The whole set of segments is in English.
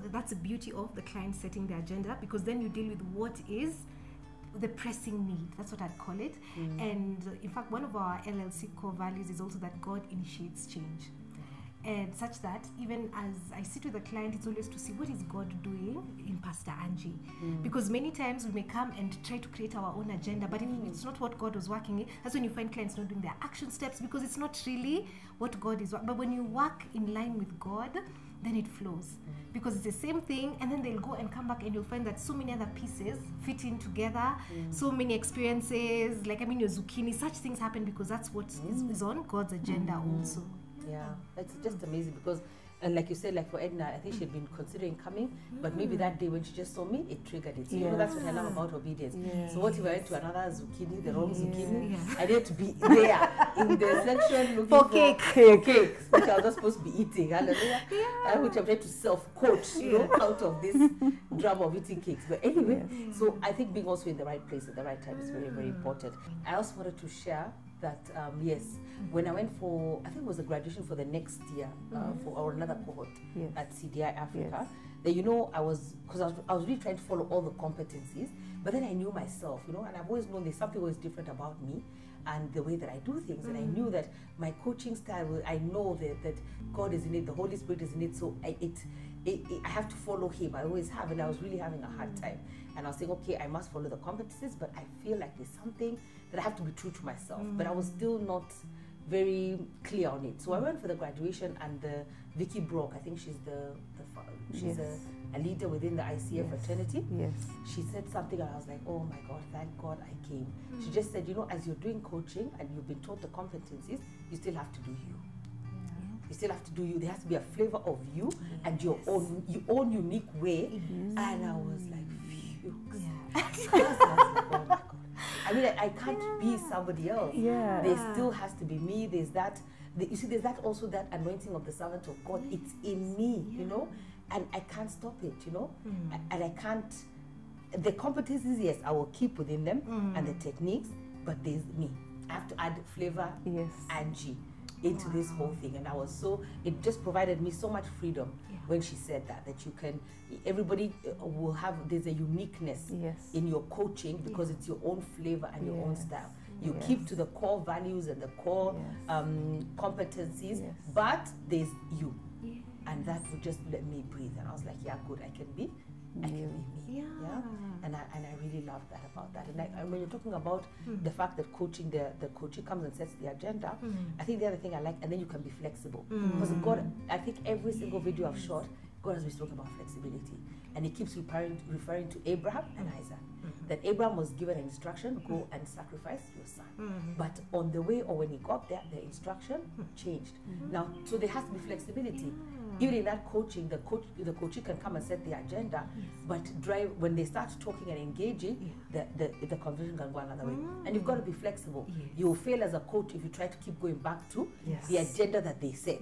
that's the beauty of the client setting the agenda, because then you deal with what is the pressing need. That's what I'd call it. And in fact, one of our LLC core values is also that God initiates change. And such that even as I sit with a client, it's always to see what is God doing in Pastor Angie. Because many times we may come and try to create our own agenda, but if it's not what God was working in, that's when you find clients not doing their action steps, because it's not really what God is. But when you work in line with God, then it flows. Because it's the same thing, and then they'll go and come back and you'll find that so many other pieces fit in together, so many experiences, like, I mean, your zucchini, such things happen because that's what is on God's agenda also. Yeah, it's just amazing because, and like you said, like for Edna, I think she'd been considering coming, but maybe that day when she just saw me, it triggered it. So you know, that's what I love about obedience. So what if I went to another zucchini, the wrong zucchini? I need to be there in the section looking for cakes, which I was not supposed to be eating. Hallelujah. Which I'm trying to self-coach, you know, out of this drama of eating cakes. But anyway, so I think being also in the right place at the right time is very, very important. I also wanted to share that yes, when I went for, I think it was a graduation for the next year for another cohort at CDI Africa, that, you know, I was really trying to follow all the competencies, but then I knew myself, you know, and I've always known there's something always different about me and the way that I do things, and I knew that my coaching style, I know that God is in it, the Holy Spirit is in it, so I have to follow Him. I always have, and I was really having a hard time. And I was saying, okay, I must follow the competencies, but I feel like there's something that I have to be true to myself. But I was still not very clear on it. So I went for the graduation, and Vicky Brock, I think she's she's a leader within the ICF fraternity. She said something, and I was like, oh my God, thank God I came. She just said, you know, as you're doing coaching and you've been taught the competencies, you still have to do you. You still have to do you. There has to be a flavor of you and your own unique way. And I was like, phew. I was like, oh my God. I mean, I can't be somebody else. There still has to be me. There's that. You see, there's that also, that anointing of the servant of God. It's in me, you know, and I can't stop it, you know, and I can't. The competencies, yes, I will keep within them, and the techniques, but there's me. I have to add flavor, Angie, into this whole thing. And I was so, it just provided me so much freedom when she said that you can, everybody will have, there's a uniqueness in your coaching, because it's your own flavor and your own style. You keep to the core values and the core competencies, but there's you. And that would just let me breathe. And I was like, yeah, good, I can be me. And I really love that about that. And when you're talking about the fact that coaching, the coachee comes and sets the agenda, I think the other thing I like, and then you can be flexible. Because God, I think every single video I've shot, God has been talking about flexibility. And He keeps referring to Abraham and Isaac. That Abraham was given an instruction, go and sacrifice your son. But on the way, or when he got there, the instruction changed. Now, so there has to be flexibility. Even in that coaching, the coachee can come and set the agenda, but when they start talking and engaging, the conversation can go another way. And you've got to be flexible. You will fail as a coach if you try to keep going back to the agenda that they set.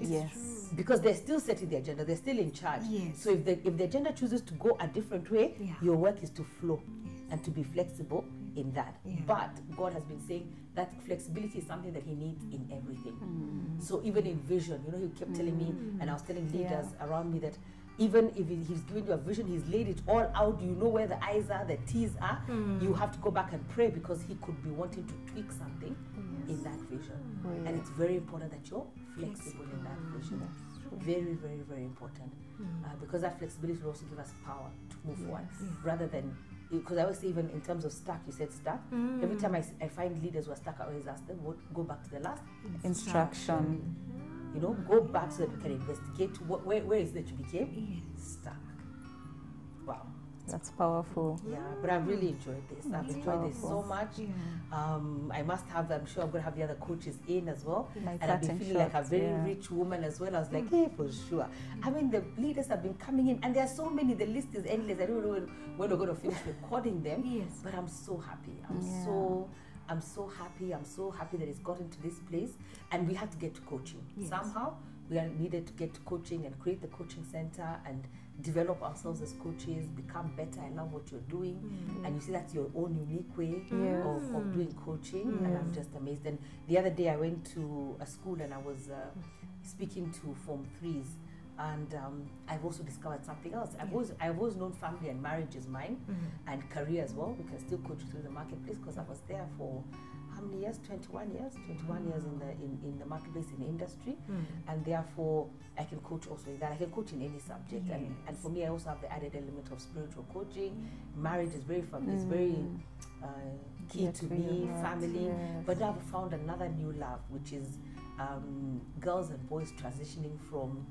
Because they're still setting the agenda, they're still in charge. So if the agenda chooses to go a different way, your work is to flow and to be flexible in that. But God has been saying that flexibility is something that He needs in everything. So even in vision, you know, He kept telling me, and I was telling leaders around me, that even if He's given you a vision, He's laid it all out, you know where the I's are, the T's are, you have to go back and pray, because He could be wanting to tweak something in that vision. And it's very important that you're flexible in that vision. Very, very, very important. Because that flexibility will also give us power to move forward, rather than, because I always say, even in terms of stuck, you said stuck. Every time I find leaders who are stuck, I always ask them, go back to the last instruction. You know, go back so that we can investigate where is that you became stuck. Wow. That's powerful. Yeah, but I've really enjoyed this. I've enjoyed this so much. I must have, I'm sure I'm going to have the other coaches in as well. And I've been feeling like a very rich woman as well. I was like, hey, for sure. I mean, the leaders have been coming in, and there are so many, the list is endless. I don't know when we're going to finish recording them. But I'm so happy. I'm so happy. I'm so happy that it's gotten to this place. And we had to get to coaching. Somehow, we needed to get to coaching and create the coaching center and develop ourselves as coaches, become better. I love what you're doing. And you see, that's your own unique way of doing coaching. And I'm just amazed. And the other day I went to a school and I was speaking to Form 3s And I've also discovered something else. I've always known family and marriage is mine, and career as well. We can still coach through the marketplace, because I was there for how many years? 21 years. 21 years in the marketplace, in the industry, and therefore I can coach also in that. I can coach in any subject, and for me, I also have the added element of spiritual coaching. Marriage is very key to me, family. But now I've found another new love, which is girls and boys transitioning from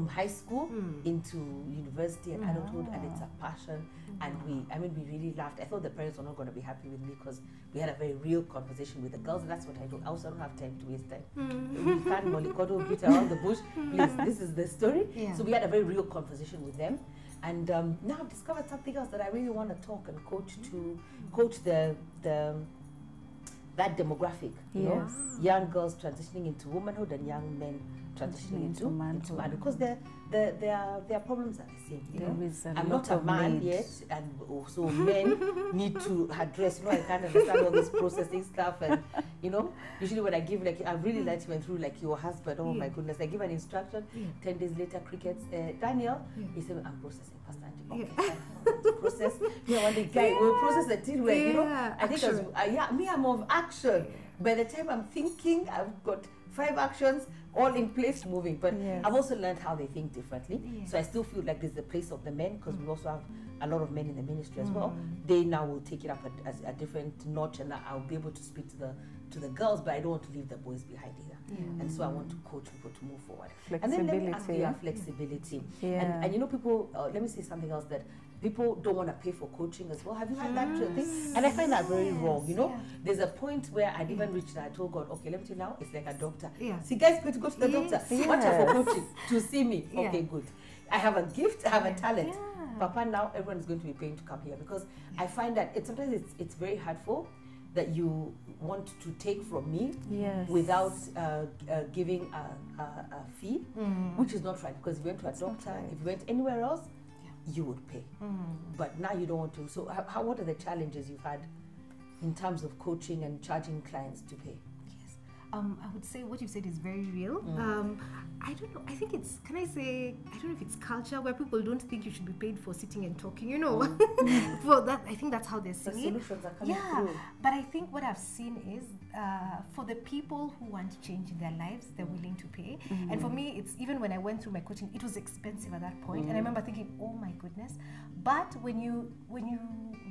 high school into university and adulthood, and it's a passion. And we really laughed. I thought the parents were not going to be happy with me, because we had a very real conversation with the girls, and that's what I do. I also don't have time to waste time. We can't mollycoddle, beat around the bush. Please, this is the story. So we had a very real conversation with them, and now I've discovered something else that I really want to talk and coach that demographic, you know, young girls transitioning into womanhood and young men transitioning into manhood, because their problems are the same. You know? I'm not a man yet, and so men need to address. You know, I can't understand all this processing stuff, and you know, usually when I give, like, I really like went through like your husband. Oh my goodness, I give an instruction. 10 days later, crickets. Daniel, he said, I'm processing, Pastor Angie. Okay, process. You know, when the guy will process the thing where, you know, I think me, I'm of action. By the time I'm thinking, I've got 5 actions all in place, moving. But I've also learned how they think differently. So I still feel like there's the place of the men, because we also have a lot of men in the ministry as well. They now will take it up as a different notch, and I'll be able to speak to the girls, but I don't want to leave the boys behind either. And so I want to coach people to move forward. And then let me ask you, flexibility. And you know, people, let me say something else, that people don't want to pay for coaching as well. Have you had that thing? And I find that very wrong. You know, there's a point where I'd even reached that I told God, okay, let me tell you now, it's like a doctor. See, guys, going to go to the doctor. What type of coaching? To see me. Okay, good. I have a gift, I have a talent. Papa, now everyone is going to be paying to come here, because I find that sometimes it's very hurtful that you want to take from me without giving a fee, which is not right, because if you went to a doctor, if you went anywhere else, you would pay. But now you don't want to. So what are the challenges you've had in terms of coaching and charging clients to pay? I would say what you said is very real. I don't know. I think it's, I don't know if it's culture where people don't think you should be paid for sitting and talking, you know. For that, I think that's how they're seeing it. Solutions are coming through. But I think what I've seen is for the people who want change in their lives, they're willing to pay. And for me, it's even when I went through my coaching, it was expensive at that point. And I remember thinking, oh my goodness. But when you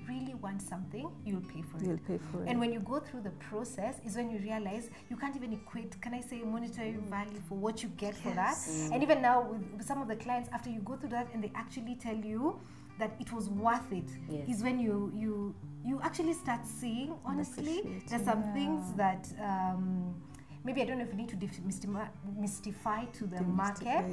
really want something, you'll pay for it. You'll pay for it. And when you go through the process is when you realize you can't even equate, can I say, monetary value for what you get for that. And even now with some of the clients, after you go through that and they actually tell you that it was worth it, is when you actually start seeing, honestly, there's some things that maybe I don't know if you need to mystify to the market,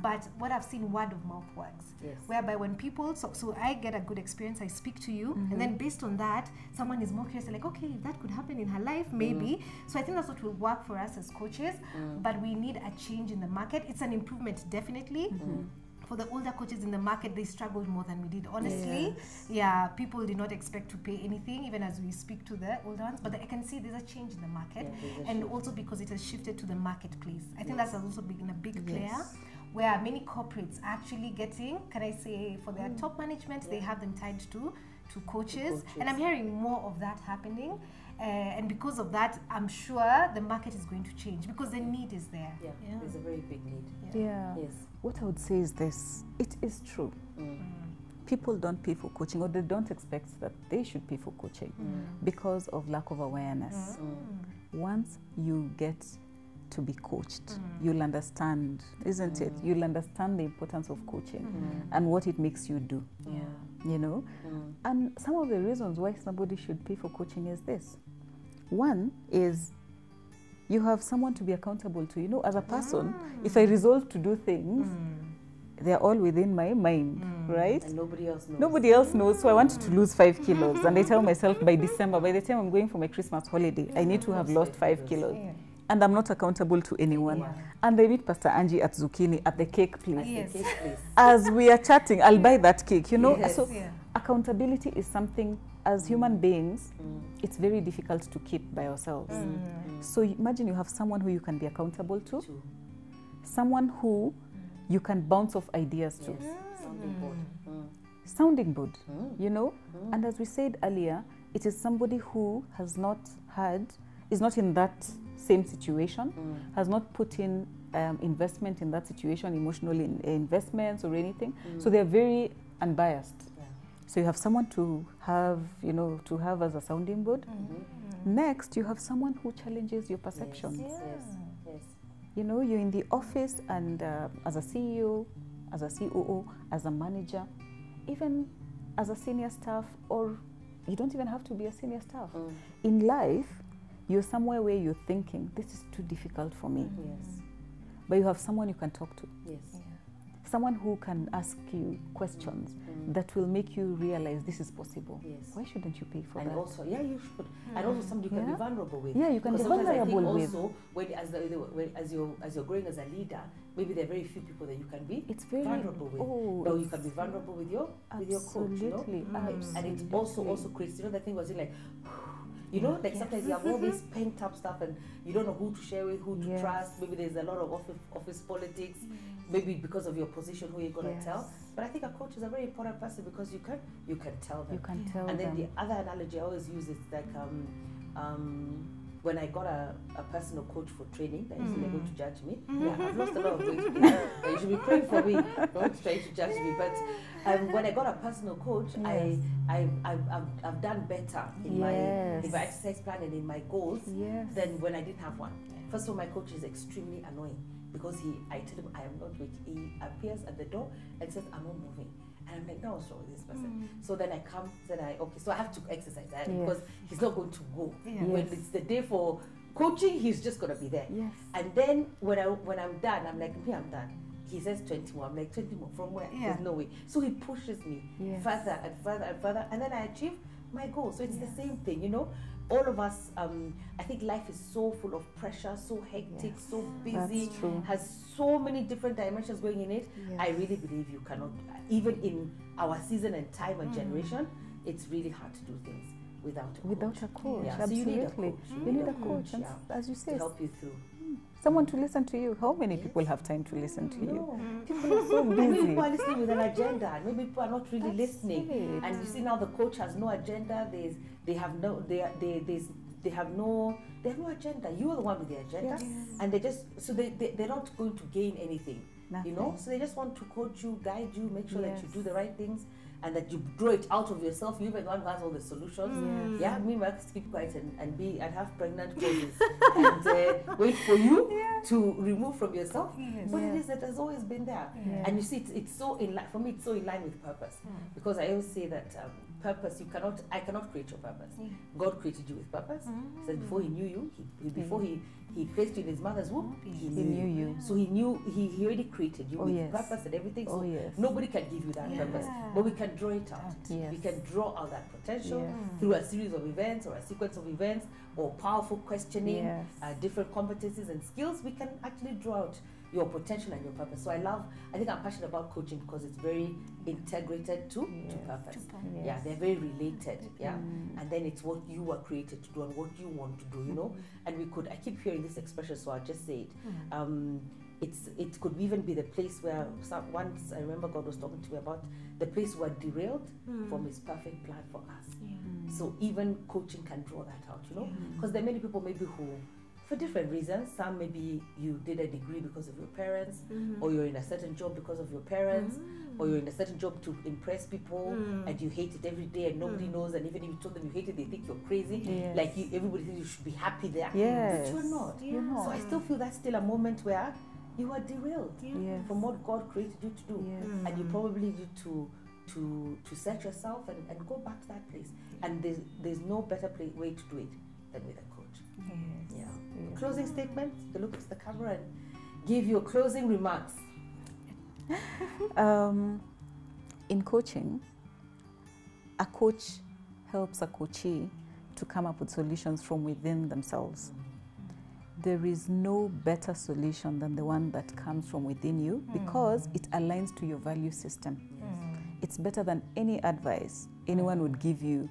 but what I've seen, word of mouth works. Whereby when people, so I get a good experience, I speak to you, and then based on that, someone is more curious, like, okay, if that could happen in her life, maybe. So I think that's what will work for us as coaches, but we need a change in the market. It's an improvement, definitely. For the older coaches in the market, they struggled more than we did, honestly. People did not expect to pay anything, even as we speak to the older ones. But I can see there's a change in the market, and also because it has shifted to the marketplace. I think that's also been a big player, where many corporates are actually getting, can I say, for their top management, they have them tied to coaches. And I'm hearing more of that happening. And because of that, I'm sure the market is going to change, because the need is there. There's a very big need. What I would say is this: it is true. People don't pay for coaching, or they don't expect that they should pay for coaching because of lack of awareness. Once you get to be coached, you'll understand, isn't it? You'll understand the importance of coaching and what it makes you do. You know? And some of the reasons why somebody should pay for coaching is this. One is you have someone to be accountable to. You know, as a person, if I resolve to do things, they're all within my mind, right? And nobody else knows. Nobody else knows. So I wanted to lose 5 kilos. And I tell myself by December, by the time I'm going for my Christmas holiday, I need to have lost 5 kilos. And I'm not accountable to anyone. And I meet Pastor Angie at Zucchini at the cake place. As we are chatting, I'll buy that cake, you know. So accountability is something as human beings, it's very difficult to keep by ourselves. So imagine you have someone who you can be accountable to, someone who you can bounce off ideas to. Sounding board. Sounding board, you know? And as we said earlier, it is somebody who has not had, is not in that same situation, has not put in investment in that situation, emotional investments or anything. So they're very unbiased. So you have someone to have, you know, to have as a sounding board. Next, you have someone who challenges your perceptions. Yes. You know, you're in the office and as a CEO, as a COO, as a manager, even as a senior staff, or you don't even have to be a senior staff. In life, you're somewhere where you're thinking, this is too difficult for me. But you have someone you can talk to. Someone who can ask you questions that will make you realize this is possible. Why shouldn't you pay for that? And also, you should. And also somebody you can be vulnerable with. Yeah, you can be vulnerable with. Also, as you're growing as a leader, maybe there are very few people that you can be vulnerable with. No, you can be vulnerable with your coach. You know? And it also creates, you know, that thing was like, you know, like sometimes you have all this pent up stuff and you don't know who to share with, who to trust. Maybe there's a lot of office politics. Maybe because of your position, who you're going to tell. But I think a coach is a very important person because you can tell them. You can tell them. And then the other analogy I always use is like when I got a personal coach for training, that is going to judge me. I've lost a lot of weight. You should be praying for me, not trying to judge me. But when I got a personal coach, I've done better in my exercise plan and in my goals than when I didn't have one. First of all, my coach is extremely annoying. Because I tell him I am not rich. He appears at the door and says, I'm not moving. And I'm like, no, what's wrong with this person? So then I come, so I have to exercise because he's not going to go. When it's the day for coaching, he's just going to be there. And then when I'm done, I'm like, I'm done. He says 20 more. I'm like, 20 more? From where? There's no way. So he pushes me further and further and further. And then I achieve my goal. So it's the same thing, you know. All of us, I think life is so full of pressure, so hectic, so busy, has so many different dimensions going in it. I really believe you cannot, even in our season and time and generation, it's really hard to do things without a coach. Absolutely. So you need a coach. And as you say, to help you through. Someone to listen to you. How many people have time to listen to you? People are so busy. Maybe people are listening with an agenda, and maybe people are not really listening. And you see now the coach has no agenda. They have no agenda. You are the one with the agenda, and they're not going to gain anything. You know, so they just want to coach you, guide you, make sure that you do the right things. And that you draw it out of yourself. You're the one who has all the solutions. Meanwhile, keep quiet and have pregnant poses and wait for you to remove from yourself. But it is that has always been there. And you see, it's so in line. For me, it's so in line with purpose. Because I always say that purpose, I cannot create your purpose. God created you with purpose. He said before He knew you, before He placed you in His mother's womb, He knew you. So He knew He already created you with purpose and everything. So nobody can give you that purpose, but we can draw it out. We can draw out that potential through a series of events or a sequence of events or powerful questioning, different competencies and skills. We can actually draw out your potential and your purpose. So I think I'm passionate about coaching because it's very integrated to purpose. They're very related. And then it's what you were created to do and what you want to do, you know. And I keep hearing this expression, so I'll just say it. It could even be the place where once I remember God was talking to me about the place where derailed from His perfect plan for us. So even coaching can draw that out, you know, because there are many people maybe who, for different reasons, some maybe you did a degree because of your parents, or you're in a certain job because of your parents, or you're in a certain job to impress people, and you hate it every day and nobody knows, and even if you told them you hate it, they think you're crazy. Like everybody thinks you should be happy there, but you're not. So I still feel that's still a moment where you are derailed from what God created you to do, and you probably need to set yourself and go back to that place. And there's no better way to do it than with a coach. Closing statement. You look at the camera and give your closing remarks. In coaching, a coach helps a coachee to come up with solutions from within themselves. There is no better solution than the one that comes from within you because it aligns to your value system. It's better than any advice anyone would give you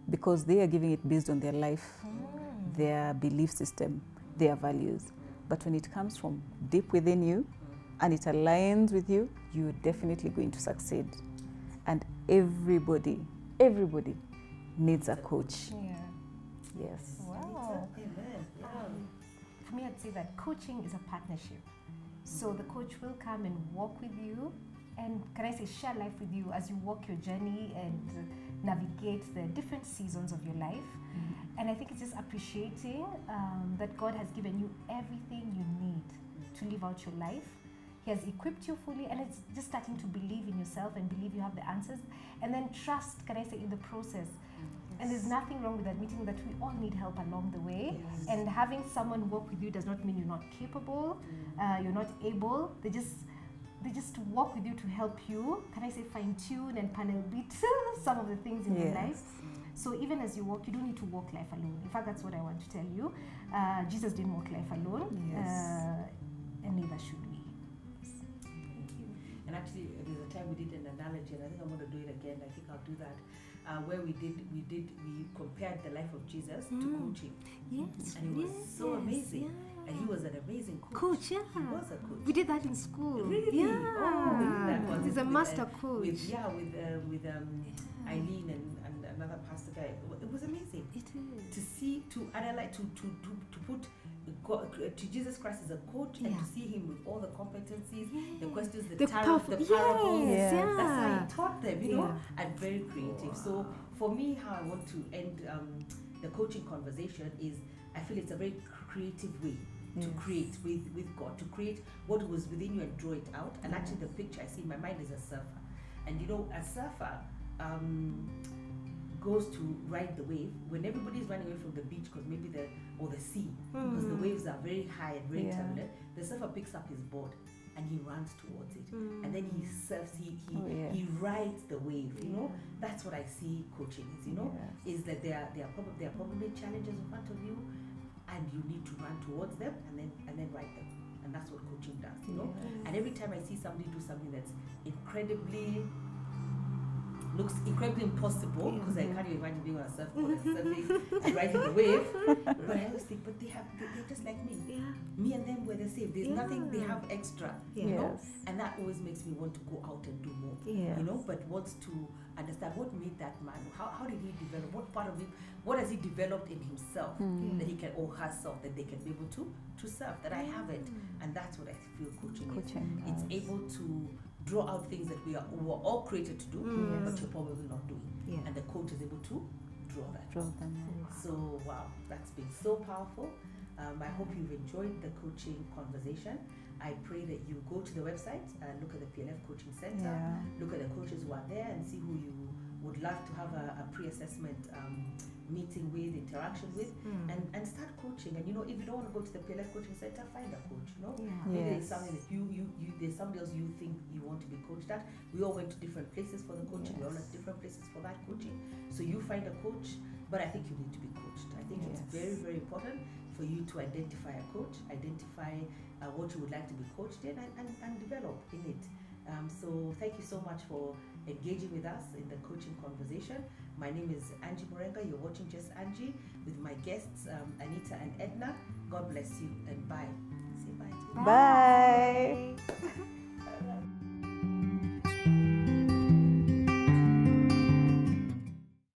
because they are giving it based on their life, their belief system, their values. But when it comes from deep within you and it aligns with you, you're definitely going to succeed. And everybody needs a coach. Yeah. Yes. Wow. For me, I'd say that coaching is a partnership. So the coach will come and walk with you, and can I say share life with you as you walk your journey and navigate the different seasons of your life. And I think it's just appreciating that God has given you everything you need to live out your life. He has equipped you fully, and it's just starting to believe in yourself and believe you have the answers, and then trust, can I say, in the process. And there's nothing wrong with admitting that we all need help along the way. And having someone walk with you does not mean you're not capable, you're not able. They just walk with you to help you, can I say, fine-tune and panel beat some of the things in your life. So even as you walk, you don't need to walk life alone. In fact, that's what I want to tell you. Jesus didn't walk life alone, and neither should we. And actually, there's a time we did an analogy, and I think I'm going to do it again. I think I'll do that, where we compared the life of Jesus to coaching. Yes, and it was so amazing. And he was an amazing coach. He was a coach. We did that in school. Really? Yeah. Oh, he's a master coach. With Eileen and another pastor guy. It was amazing. It is. To see, to analyze, to put to Jesus Christ as a coach, and to see him with all the competencies, the questions, the parables. That's how he taught them, you know, and very creative. So for me, how I want to end the coaching conversation is, I feel it's a very creative way to create with God, to create what was within you and draw it out. And actually the picture I see in my mind is a surfer. And you know, a surfer goes to ride the wave when everybody's running away from the beach because maybe the sea, because the waves are very high and very turbulent. The surfer picks up his board and he runs towards it, and then he surfs, he rides the wave, you know. That's what I see coaching is, you know, is that there are probably challenges in front of you, and you need to run towards them and then ride them. And that's what coaching does, you know. And every time I see somebody do something that's looks incredibly impossible, because I can't even imagine being on a surfboard and surfing and riding the wave. But I always think, but they're just like me. Me and them were the same. There's nothing they have extra, you know. And that always makes me want to go out and do more, you know. But wants to understand what made that man. How did he develop? What part of him? What has he developed in himself that he can, or herself, that they can be able to serve that I haven't? And that's what I feel coaching is. It's able to draw out things that we were all created to do, but you're probably not doing. And the coach is able to draw them. So wow, that's been so powerful. I hope you've enjoyed the coaching conversation. I pray that you go to the website and look at the PLF Coaching Center, look at the coaches who are there, and see who you would love to have a pre-assessment meeting with, interaction with, and start coaching. And you know, if you don't want to go to the PLF Coaching Center, find a coach, you know. Maybe there's something that there's somebody else you think you want to be coached at. We all went to different places for the coaching, we all had different places for that coaching. So you find a coach, but I think you need to be coached. I think it's very, very important for you to identify a coach, identify what you would like to be coached in, and develop in it. So thank you so much for engaging with us in the coaching conversation. My name is Angie Murenga. You're watching Just Angie with my guests, Anita and Edna. God bless you, and bye. Say bye. Bye.